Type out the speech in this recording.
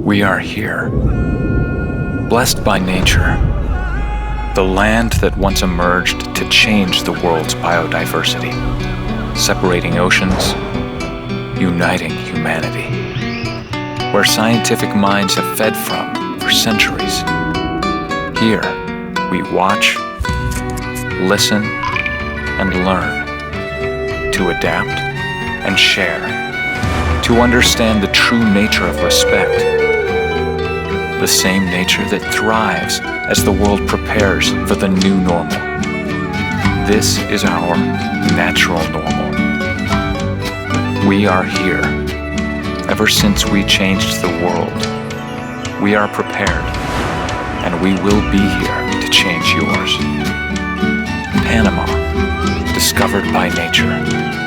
We are here, blessed by nature, the land that once emerged to change the world's biodiversity, separating oceans, uniting humanity, where scientific minds have fed from for centuries. Here, we watch, listen, and learn, to adapt and share, to understand the true nature of respect, the same nature that thrives as the world prepares for the new normal. This is our natural normal. We are here. Ever since we changed the world, we are prepared, and we will be here to change yours. Panama, discovered by nature.